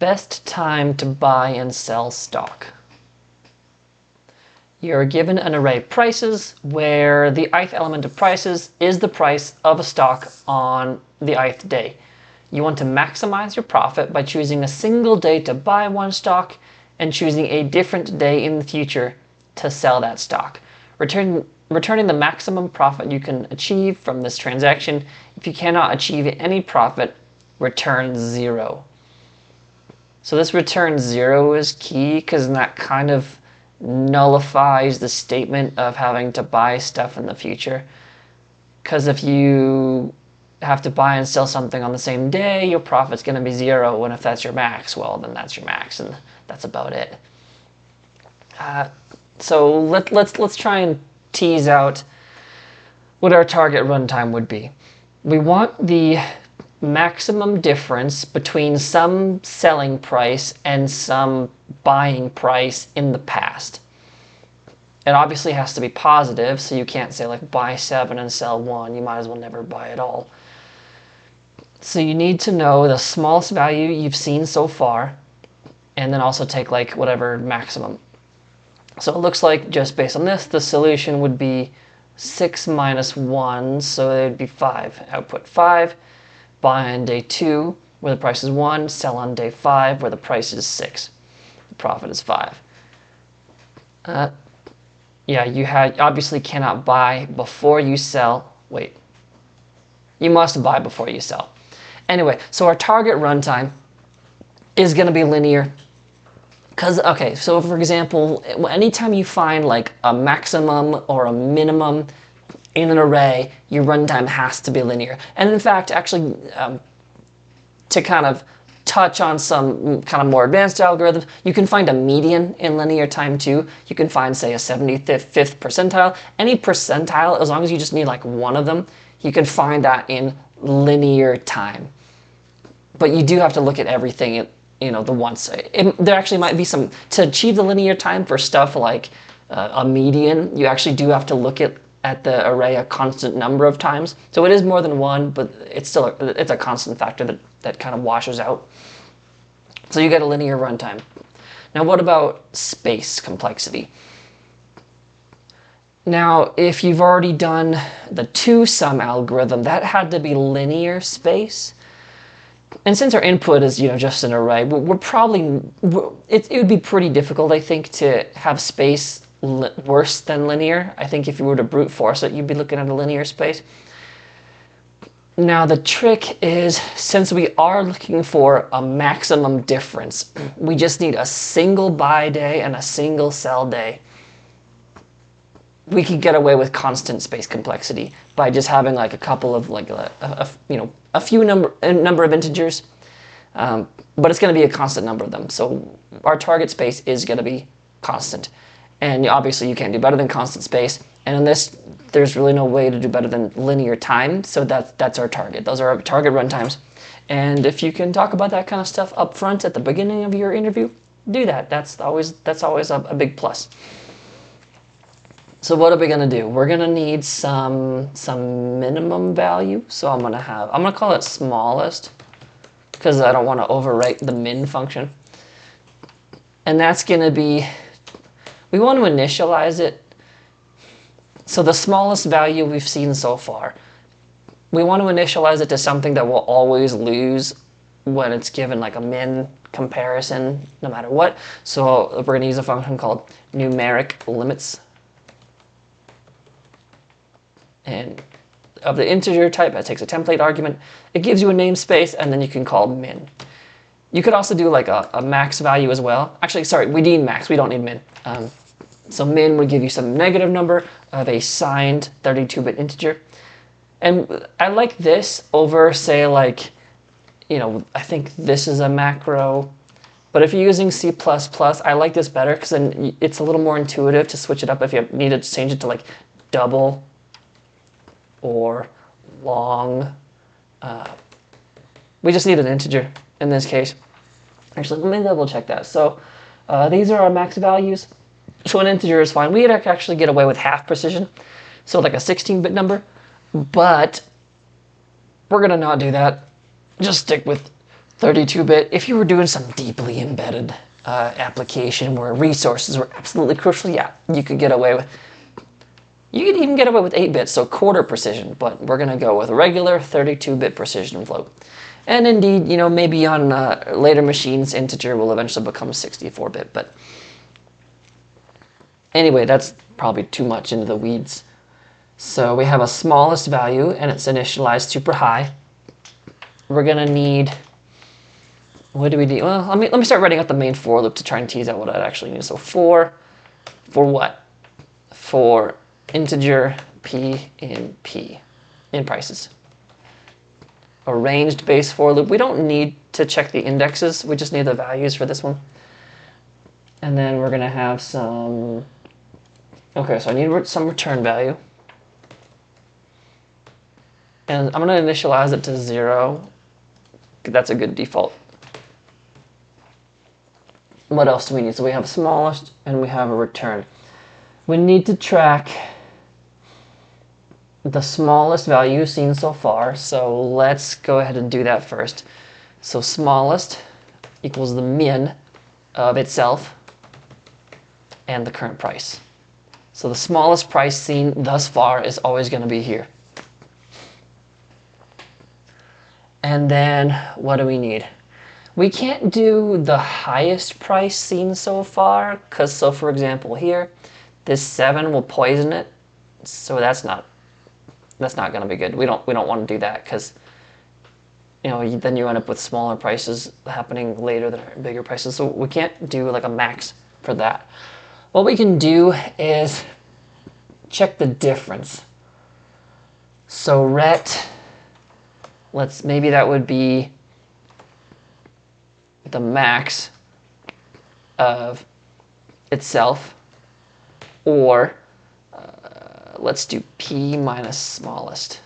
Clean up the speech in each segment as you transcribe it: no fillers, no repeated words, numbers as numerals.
Best time to buy and sell stock. You're given an array of prices where the ith element of prices is the price of a stock on the ith day. You want to maximize your profit by choosing a single day to buy one stock and choosing a different day in the future to sell that stock. Returning the maximum profit you can achieve from this transaction. If you cannot achieve any profit, return 0. So this return 0 is key because that kind of nullifies the statement of having to buy stuff in the future. Because if you have to buy and sell something on the same day, your profit's going to be 0, and if that's your max, well, then that's your max, and that's about it. So let's try and tease out what our target runtime would be. We want the maximum difference between some selling price and some buying price in the past. It obviously has to be positive, so you can't say like buy 7 and sell 1. You might as well never buy at all. So you need to know the smallest value you've seen so far, and then also take like whatever maximum. So it looks like just based on this, the solution would be 6 minus 1, so it would be 5. Output 5. Buy on day 2, where the price is 1. Sell on day 5, where the price is 6. The profit is 5. Yeah, you obviously cannot buy before you sell. Wait. You must buy before you sell. Anyway, so our target runtime is going to be linear. Okay, so for example, anytime you find like a maximum or a minimum in an array, your runtime has to be linear. And in fact, actually, to kind of touch on some kind of more advanced algorithms, you can find a median in linear time too. You can find, say, a 75th percentile. Any percentile, as long as you just need like one of them, you can find that in linear time. But you do have to look at everything, the once. There actually might be some, to achieve the linear time for stuff like a median, you actually do have to look at the array a constant number of times. So it is more than one, but it's a constant factor that kind of washes out. So you get a linear runtime. Now what about space complexity? Now if you've already done the 2-sum algorithm, that had to be linear space. And since our input is just an array, it would be pretty difficult, I think, to have space worse than linear. I think if you were to brute force it, you'd be looking at a linear space. Now the trick is, since we are looking for a maximum difference, we just need a single buy day and a single sell day. We could get away with constant space complexity by just having like a couple of like a few number of integers, but it's going to be a constant number of them. So our target space is going to be constant. And obviously you can't do better than constant space. And in this, there's really no way to do better than linear time. So that's our target. Those are our target runtimes. And if you can talk about that kind of stuff up front at the beginning of your interview, do that. That's always a big plus. So what are we going to do? We're going to need some minimum value. So I'm going to call it smallest because I don't want to overwrite the min function. And that's going to be, we want to initialize it. So the smallest value we've seen so far, we want to initialize it to something that will always lose when it's given like a min comparison, no matter what. So we're going to use a function called numeric limits. And of the integer type, it takes a template argument. It gives you a namespace, and then you can call min. You could also do like a max value as well. Actually, sorry, we need max. We don't need min. So min would give you some negative number of a signed 32-bit integer. And I like this over, say, like, I think this is a macro. But if you're using C++, I like this better because then it's a little more intuitive to switch it up if you need to change it to like double or long. We just need an integer in this case. Actually, let me double check that. So these are our max values. So an integer is fine. We'd actually get away with half precision, so like a 16-bit number. But we're going to not do that. Just stick with 32-bit. If you were doing some deeply embedded application where resources were absolutely crucial, yeah, you could get away with. You could even get away with 8-bit, so quarter precision, but we're going to go with regular 32-bit precision float. And indeed, you know, maybe on later machines, integer will eventually become 64-bit, but anyway, that's probably too much into the weeds. So we have a smallest value, and it's initialized super high. We're going to need, what do we need? Well, let me start writing out the main for loop to try and tease out what I'd actually need. So for what? For integer p in prices. Arranged base for loop. We don't need to check the indexes. We just need the values for this one. And then we're going to have some, okay, so I need some return value. And I'm going to initialize it to 0. That's a good default. What else do we need? So we have smallest and we have a return. We need to track the smallest value seen so far. So let's go ahead and do that first. So smallest equals the min of itself and the current price. So the smallest price seen thus far is always going to be here. And then what do we need? We can't do the highest price seen so far, because so for example here, this 7 will poison it. So that's not going to be good. We don't want to do that, because you know, then you end up with smaller prices happening later than bigger prices. So we can't do like a max for that. What we can do is check the difference. So ret, maybe that would be the max of itself, or let's do p minus smallest.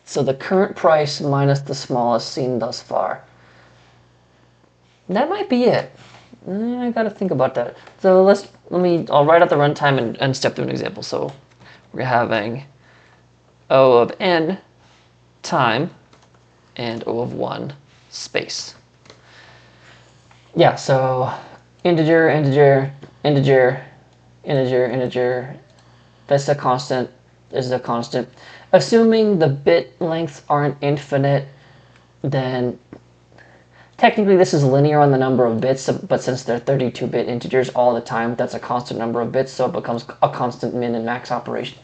So the current price minus the smallest seen thus far. That might be it. I gotta think about that. So I'll write out the runtime and step through an example. So we're having O of n time and O of 1 space. Yeah, so integer, integer, integer, integer, integer. That's a constant. This is a constant. Assuming the bit lengths aren't infinite, then technically this is linear on the number of bits, but since they're 32-bit integers all the time, that's a constant number of bits, so it becomes a constant min and max operation.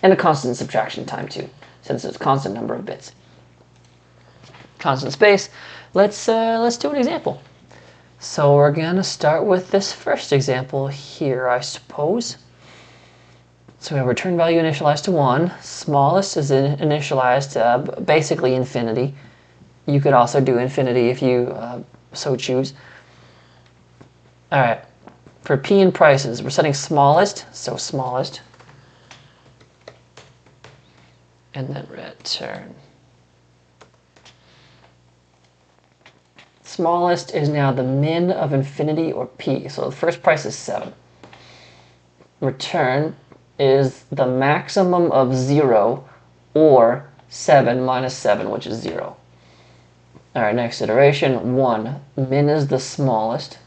And a constant subtraction time too, since it's a constant number of bits. Constant space. Let's do an example. So we're gonna start with this first example here, I suppose. So we have return value initialized to 1. Smallest is initialized to basically infinity. You could also do infinity if you so choose. All right, for p in prices, we're setting smallest, so smallest. And then return. Smallest is now the min of infinity, or p. So the first price is 7. Return is the maximum of 0, or 7 minus 7, which is 0. All right, next iteration, 1. Min is the smallest.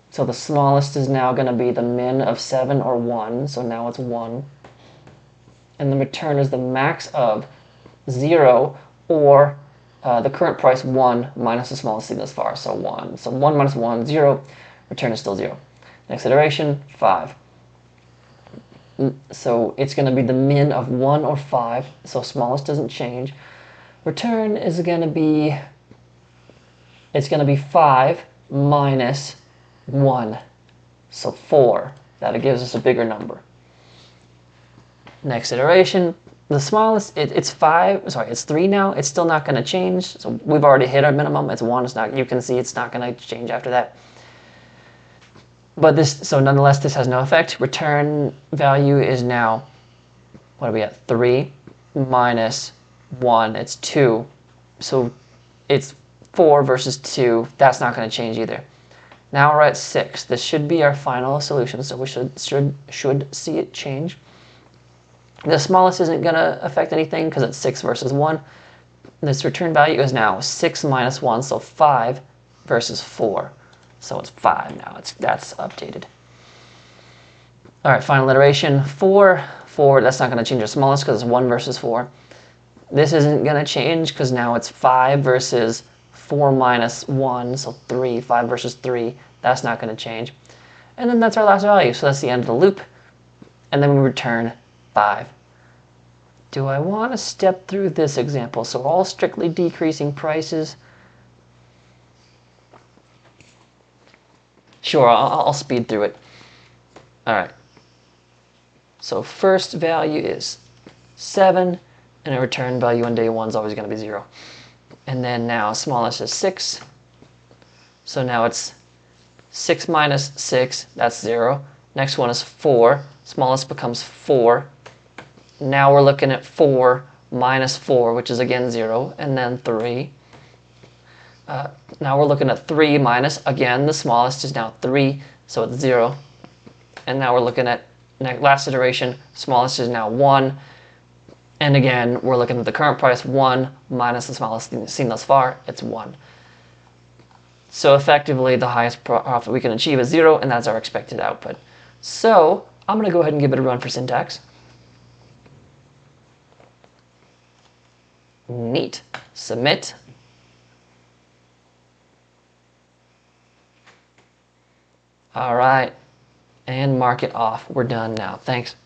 So the smallest is now going to be the min of 7, or 1. So now it's 1. And the return is the max of 0, or the current price 1 minus the smallest seen thus far, so 1. So 1 minus 1, 0. Return is still 0. Next iteration, 5. So it's going to be the min of 1 or 5, so smallest doesn't change. Return is going to be, it's going to be 5 minus 1, so 4. That gives us a bigger number. Next iteration, the smallest, it's 3 now. It's still not going to change. So we've already hit our minimum. It's 1. It's not. You can see it's not going to change after that. But so nonetheless, this has no effect. Return value is now, what are we at? 3 minus 1. It's 2. So it's 4 versus 2. That's not going to change either. Now we're at 6. This should be our final solution. So we should see it change. The smallest isn't going to affect anything because it's 6 versus 1. This return value is now 6 minus 1, so 5 versus 4. So it's 5 now. That's updated. All right, final iteration. 4, that's not going to change the smallest because it's 1 versus 4. This isn't going to change because now it's 5 versus 4 minus 1, so 3. 5 versus 3, that's not going to change. And then that's our last value, so that's the end of the loop. And then we return 5. Do I want to step through this example? So all strictly decreasing prices. Sure, I'll speed through it. All right. So first value is 7, and a return value on day 1 is always going to be 0. And then now smallest is 6. So now it's 6 minus 6, that's 0. Next one is 4. Smallest becomes 4. Now we're looking at 4 minus 4, which is again 0, and then 3. Now we're looking at 3 minus, again, the smallest is now 3, so it's 0. And now we're looking at last iteration, smallest is now 1. And again, we're looking at the current price, 1 minus the smallest seen thus far, it's 1. So effectively, the highest profit we can achieve is 0, and that's our expected output. So I'm going to go ahead and give it a run for syntax. Neat. Submit. All right. And mark it off. We're done now. Thanks.